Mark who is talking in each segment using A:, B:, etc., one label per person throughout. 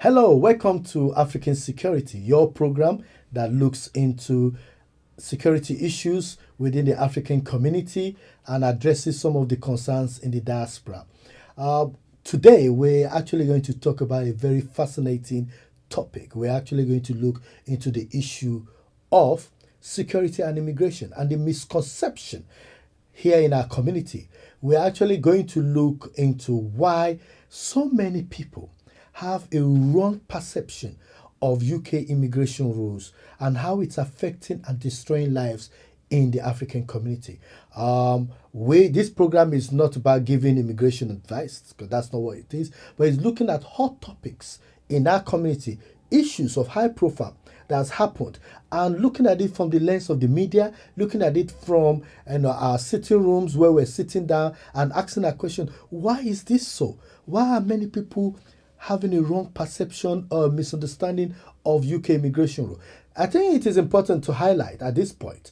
A: Hello, welcome to African Security, your program that looks into security issues within the African community and addresses some of the concerns in the diaspora. Uh, Today, we're actually going to talk about a very fascinating topic. We're actually going to look into the issue of security and immigration and the misconception here in our community. We're actually going to look into why so many people have a wrong perception of UK immigration rules and how it's affecting and destroying lives in the African community. This program is not about giving immigration advice because that's not what it is, but it's looking at hot topics in our community, issues of high profile that's happened, and looking at it from the lens of the media, looking at it from our sitting rooms where we're sitting down and asking a question: why is this so? Why are many people having a wrong perception or misunderstanding of UK immigration law? I think it is important to highlight at this point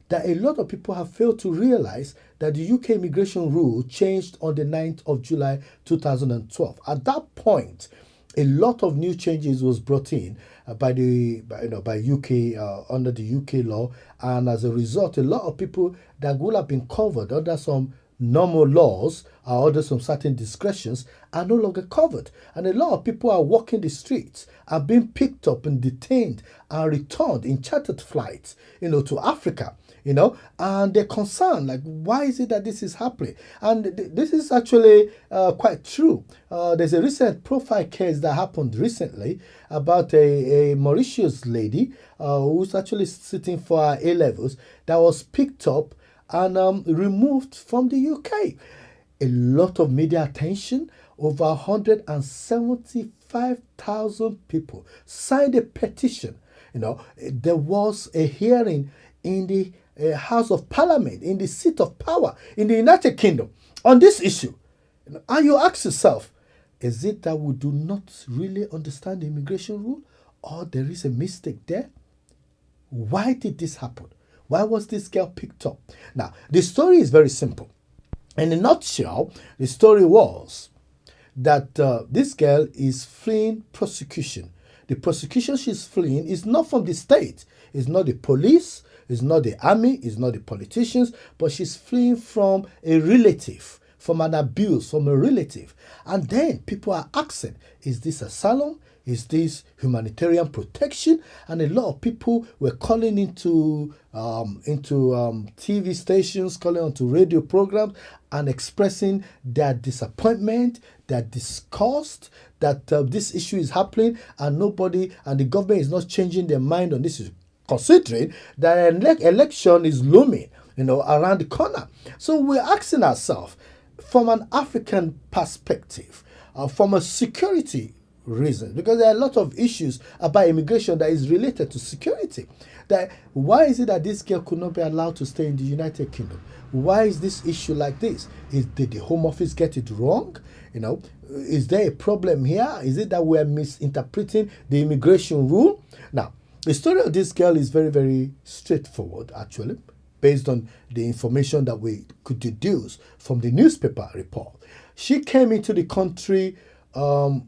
A: that a lot of people have failed to realize that the UK immigration rule changed on the 9th of July 2012. At that point, a lot of new changes was brought in by UK under the UK law, and as a result, a lot of people that would have been covered under some normal laws or under some certain discretions are no longer covered, and a lot of people are walking the streets, are being picked up and detained and returned in chartered flights, to Africa. And they're concerned, like, why is it that this is happening? And this is actually quite true. There's a recent profile case that happened recently about a Mauritius lady who's actually sitting for her A-levels that was picked up and removed from the UK. A lot of media attention. Over 175,000 people signed a petition. There was a hearing in the House of Parliament, in the seat of power in the United Kingdom on this issue. And you ask yourself, is it that we do not really understand the immigration rule, or there is a mistake there? Why did this happen? Why was this girl picked up? Now, the story is very simple. In a nutshell, the story was that this girl is fleeing prosecution. The prosecution she's fleeing is not from the state. It's not the police. It's not the army. It's not the politicians. But she's fleeing from a relative, from an abuse, from a relative. And then people are asking, is this asylum? Is this humanitarian protection? And a lot of people were calling into TV stations, calling onto radio programs, and expressing their disappointment, their disgust that this issue is happening, and the government is not changing their mind on this issue, considering that an election is looming, around the corner. So we're asking ourselves, from an African perspective, from a security reason, because there are a lot of issues about immigration that is related to security. That why is it that this girl could not be allowed to stay in the United Kingdom? Why is this issue like this? Did the Home Office get it wrong? Is there a problem here? Is it that we are misinterpreting the immigration rule? Now, the story of this girl is very, very straightforward, actually, based on the information that we could deduce from the newspaper report. She came into the country 3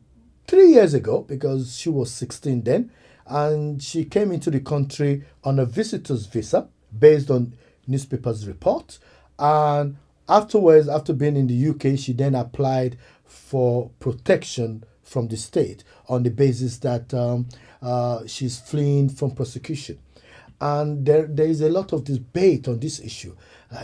A: years ago, because she was 16 then, and she came into the country on a visitor's visa based on newspaper's report. And afterwards, after being in the UK, she then applied for protection from the state on the basis that she's fleeing from prosecution. And there is a lot of debate on this issue.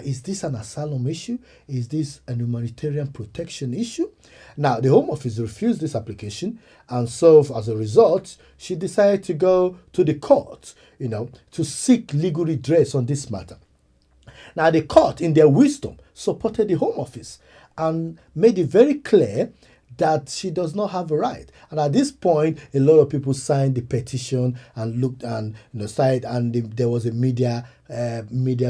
A: Is this an asylum issue? Is this an humanitarian protection issue? Now, the Home Office refused this application, and so as a result, she decided to go to the court, to seek legal redress on this matter. Now, the court, in their wisdom, supported the Home Office and made it very clear that she does not have a right. And at this point, a lot of people signed the petition and looked and started, and there was a media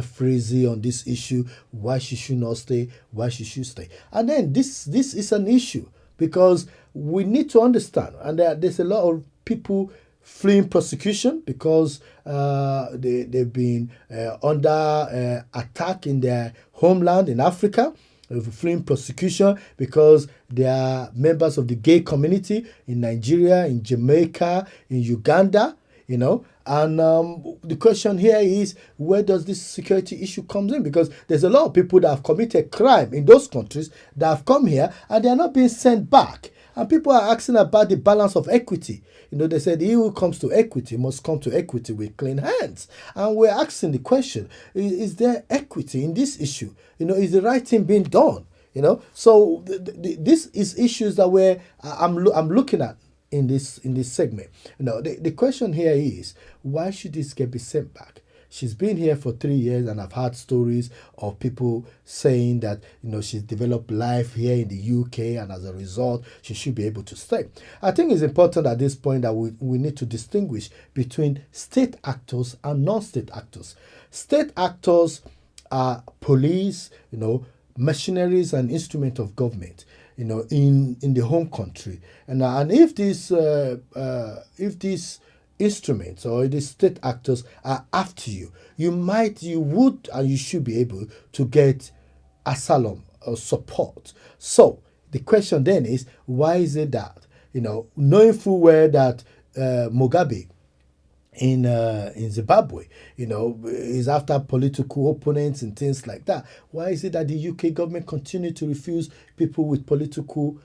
A: frenzy on this issue: why she should not stay, why she should stay. And then this is an issue because we need to understand, and there's a lot of people fleeing prosecution because they've been under attack in their homeland in Africa. fleeing prosecution because they are members of the gay community in Nigeria, in Jamaica, in Uganda, And the question here is, where does this security issue comes in? Because there's a lot of people that have committed crime in those countries that have come here and they are not being sent back. And people are asking about the balance of equity. They said he who comes to equity must come to equity with clean hands. And we're asking the question, is there equity in this issue? Is the right thing being done? So this is issues that I'm looking at in this segment. The question here is, why should this girl be sent back? She's been here for 3 years, and I've heard stories of people saying that she's developed life here in the UK, and as a result she should be able to stay. I think it's important at this point that we need to distinguish between state actors and non-state actors. State actors are police, machineries and instruments of government, in the home country, and if these instruments or the state actors are after you, you would and you should be able to get asylum or support. So the question then is, why is it that knowing full well that Mugabe in Zimbabwe, is after political opponents and things like that. Why is it that the UK government continue to refuse people with political,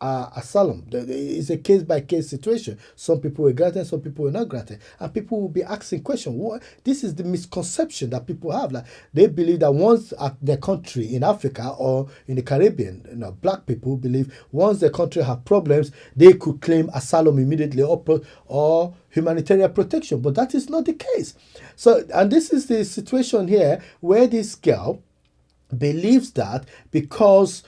A: asylum? It's a case-by-case situation. Some people were granted, some people were not granted. And people will be asking questions. What? This is the misconception that people have. Like, they believe that once at their country in Africa or in the Caribbean, black people believe once their country have problems, they could claim asylum immediately or humanitarian protection. But that is not the case. So, and this is the situation here where this girl believes that because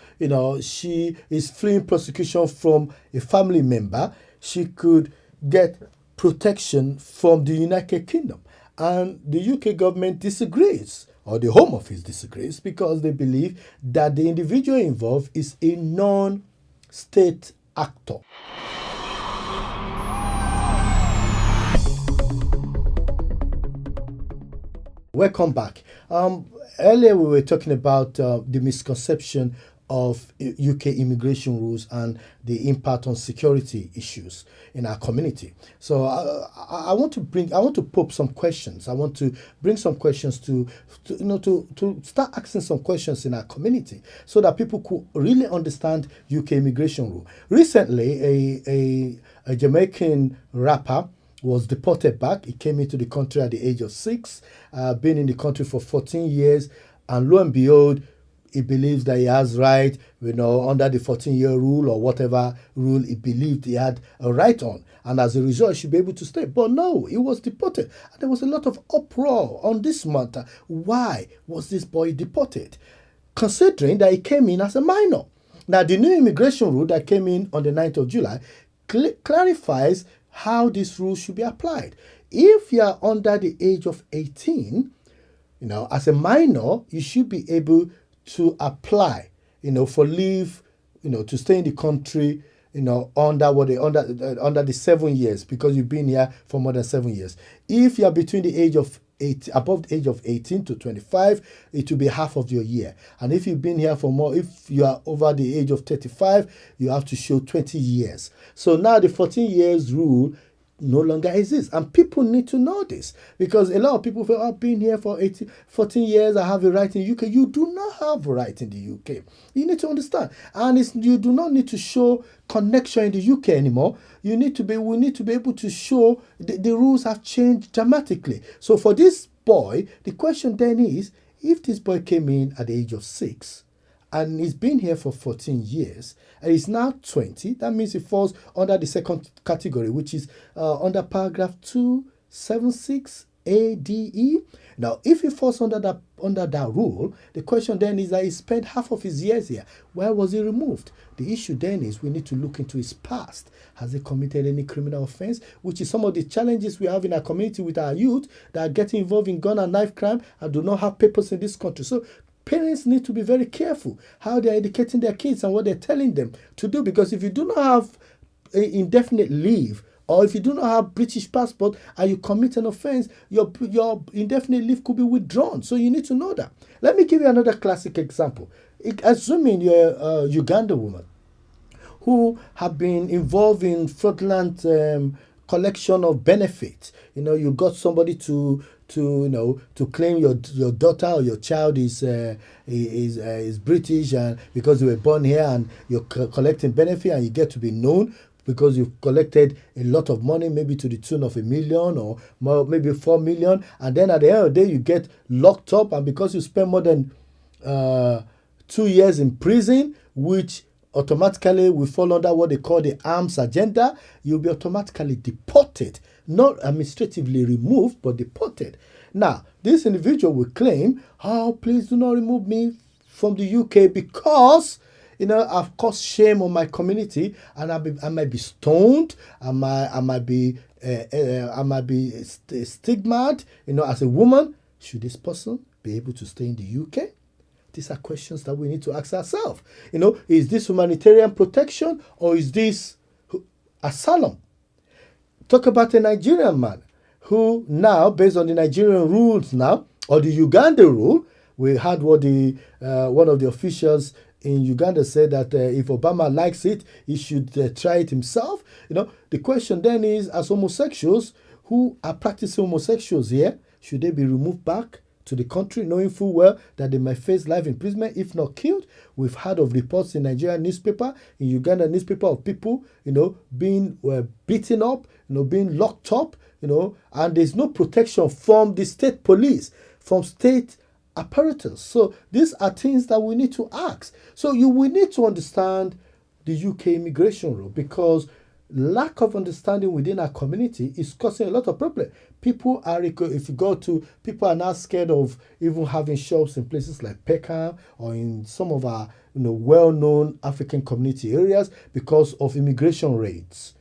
A: she is fleeing prosecution from a family member, she could get protection from the United Kingdom. And the UK government disagrees, or the Home Office disagrees, because they believe that the individual involved is a non-state actor. Welcome back. Earlier we were talking about the misconception of UK immigration rules and the impact on security issues in our community. So I want to pop some questions. I want to bring some questions to start asking some questions in our community so that people could really understand UK immigration rule. Recently, a Jamaican rapper was deported back. He came into the country at the age of 6, been in the country for 14 years, and lo and behold, he believes that he has right, under the 14-year rule or whatever rule he believed he had a right on. And as a result, he should be able to stay. But no, he was deported. And there was a lot of uproar on this matter. Why was this boy deported? Considering that he came in as a minor. Now, the new immigration rule that came in on the 9th of July clarifies how this rule should be applied. If you are under the age of 18, as a minor, you should be able to apply, for leave, to stay in the country, under the 7 years, because you've been here for more than 7 years. If you are between the age of above the age of 18 to 25, it will be half of your year. And if you've been here for more, if you are over the age of 35, you have to show 20 years. So now the 14 years rule no longer exists. And people need to know this, because a lot of people feel, I've been here for 14 years, I have a right in the UK. You do not have a right in the UK. You need to understand. And you do not need to show connection in the UK anymore. We need to be able to show the rules have changed dramatically. So for this boy, the question then is, if this boy came in at the age of 6, and he's been here for 14 years, and he's now 20, that means he falls under the second category, which is under paragraph 276 ADE. Now, if he falls under that rule, the question then is that he spent half of his years here. Why was he removed? The issue then is we need to look into his past. Has he committed any criminal offense? Which is some of the challenges we have in our community with our youth that are getting involved in gun and knife crime and do not have papers in this country. So parents need to be very careful how they're educating their kids and what they're telling them to do, because if you do not have indefinite leave Or if you do not have British passport and you commit an offense, your indefinite leave could be withdrawn. So you need to know that. Let me give you another classic example. Assuming you're a Uganda woman who have been involved in fraudulent collection of benefits. You got somebody to claim your daughter or your child is British, and because you were born here, and you're collecting benefit, and you get to be known because you've collected a lot of money, maybe to the tune of $1 million or more, maybe 4 million, and then at the end of the day you get locked up, and because you spend more than 2 years in prison, which automatically will fall under what they call the arms agenda, you'll be automatically deported, not administratively removed, but deported. Now, this individual will claim, oh, please do not remove me from the UK because I've caused shame on my community, and I might be stoned, I might be stigmatized, as a woman. Should this person be able to stay in the UK? These are questions that we need to ask ourselves. Is this humanitarian protection, or is this asylum? Talk about a Nigerian man who now, based on the Nigerian rules now, or the Uganda rule, we had what one of the officials in Uganda said that if Obama likes it, he should try it himself. The question then is, as homosexuals who are practicing homosexuals here, should they be removed back to the country, knowing full well that they might face life imprisonment, if not killed? We've heard of reports in Nigerian newspaper, in Uganda newspaper, of people, being beaten up, being locked up, and there's no protection from the state police, from state apparatus. So these are things that we need to ask. So we need to understand the UK immigration rule, because lack of understanding within our community is causing a lot of problems. People are now scared of even having shops in places like Peckham or in some of our well-known African community areas because of immigration raids.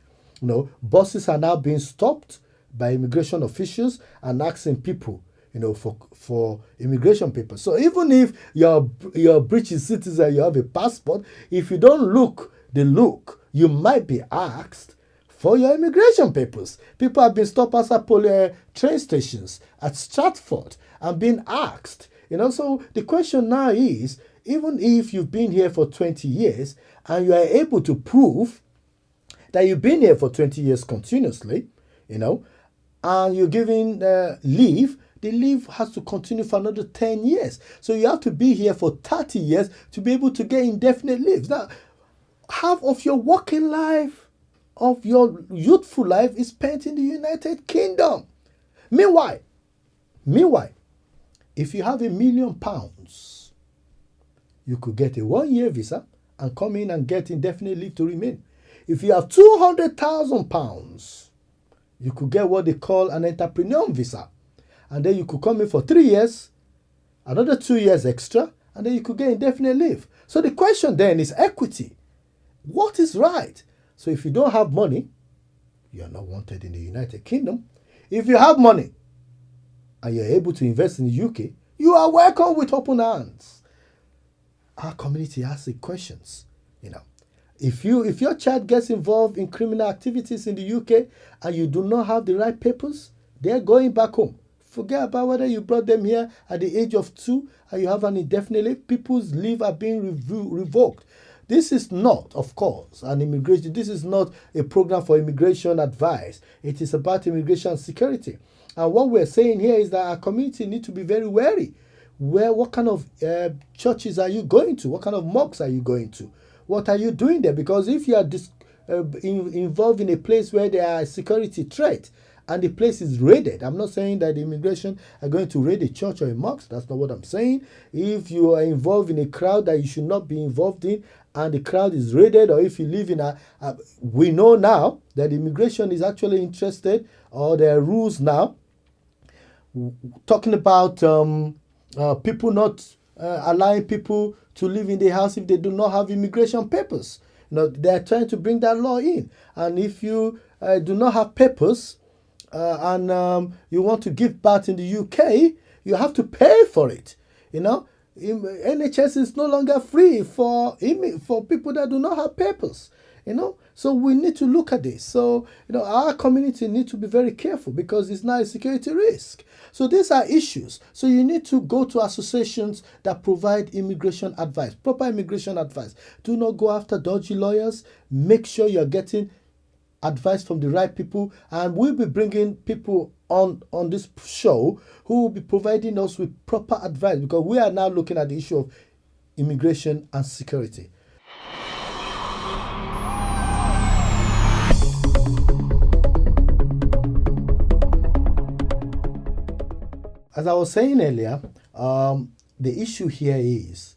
A: Buses are now being stopped by immigration officials and asking people for immigration papers. So even if you're a British citizen, you have a passport, if you don't look the look, you might be asked for your immigration papers. People have been stopped outside train stations at Stratford and being asked. So the question now is, even if you've been here for 20 years and you are able to prove that you've been here for 20 years continuously, and you're giving leave, the leave has to continue for another 10 years. So you have to be here for 30 years to be able to get indefinite leave. Now, half of your working life, of your youthful life, is spent in the United Kingdom. Meanwhile, if you have £1 million, you could get a 1-year visa and come in and get indefinite leave to remain. If you have £200,000, you could get what they call an entrepreneur visa. And then you could come in for 3 years, another 2 years extra, and then you could get indefinite leave. So the question then is equity. What is right? So if you don't have money, you are not wanted in the United Kingdom. If you have money and you're able to invest in the UK, you are welcome with open hands. Our community asks the questions. If your child gets involved in criminal activities in the UK and you do not have the right papers, they're going back home. Forget about whether you brought them here at the age of 2 and you have an indefinite leave. People's leave are being revoked. This is not, of course, this is not a program for immigration advice. It is about immigration security. And what we're saying here is that our community need to be very wary. What kind of churches are you going to? What kind of mosques are you going to? What are you doing there? Because if you are involved in a place where there are security threat and the place is raided, I'm not saying that the immigration are going to raid a church or a mosque. That's not what I'm saying. If you are involved in a crowd that you should not be involved in and the crowd is raided, or if you live in we know now that immigration is actually interested, or there are rules now talking about people not allowing people to live in the house if they do not have immigration papers. They're trying to bring that law in. And if you do not have papers and you want to give birth in the UK, you have to pay for it. NHS is no longer free for people that do not have papers. So we need to look at this. So, our community need to be very careful because it's not a security risk. So these are issues. So you need to go to associations that provide immigration advice, proper immigration advice. Do not go after dodgy lawyers. Make sure you're getting advice from the right people, and we'll be bringing people on this show who will be providing us with proper advice, because we are now looking at the issue of immigration and security. As I was saying earlier, the issue here is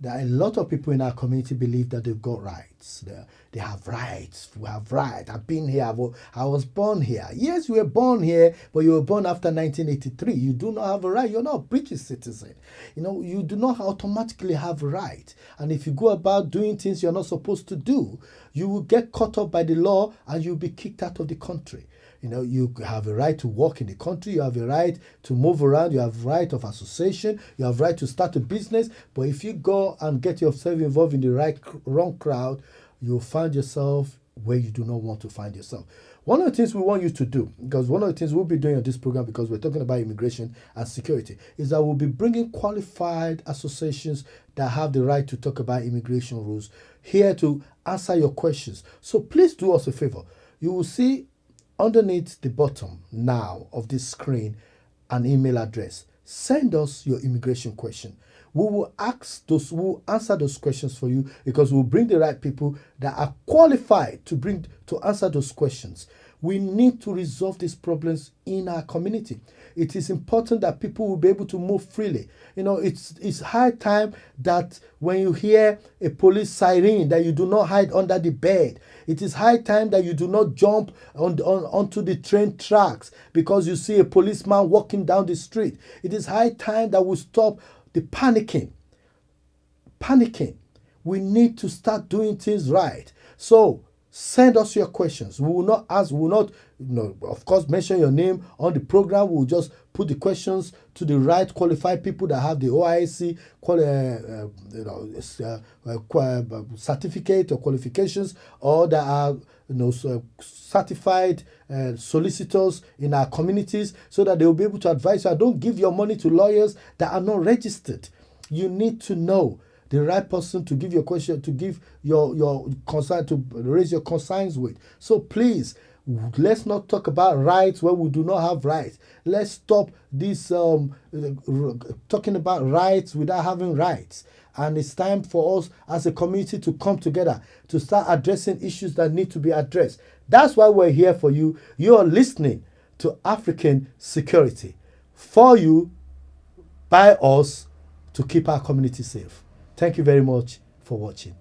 A: that a lot of people in our community believe that they've got rights. They have rights. We have rights. I've been here. I was born here. Yes, you were born here, but you were born after 1983. You do not have a right. You're not a British citizen. You do not automatically have a right. And if you go about doing things you're not supposed to do, you will get caught up by the law and you'll be kicked out of the country. You have a right to work in the country. You have a right to move around. You have right of association. You have right to start a business. But if you go and get yourself involved in the wrong crowd, you'll find yourself where you do not want to find yourself. One of the things we want you to do, because one of the things we'll be doing on this program, because we're talking about immigration and security, is that we'll be bringing qualified associations that have the right to talk about immigration rules here to answer your questions. So please do us a favor. You will see underneath the bottom now of this screen an email address. Send us your immigration question. We will answer those questions for you, because we'll bring the right people that are qualified to answer those questions. We need to resolve these problems in our community. It is important that people will be able to move freely. It's high time that when you hear a police siren, that you do not hide under the bed. It is high time that you do not jump onto the train tracks because you see a policeman walking down the street. It is high time that we stop the panicking. We need to start doing things right. So send us your questions. We will not ask, of course, mention your name on the program. We'll just put the questions to the right qualified people that have the OIC certificate or qualifications, or that are certified solicitors in our communities, so that they will be able to advise you. Don't give your money to lawyers that are not registered. You need to know the right person to give your question, to give your concern, to raise your concerns with. So please, let's not talk about rights where we do not have rights. Let's stop this talking about rights without having rights. And it's time for us as a community to come together to start addressing issues that need to be addressed. That's why we're here for you. You're listening to African Security, for you, by us, to keep our community safe. Thank you very much for watching.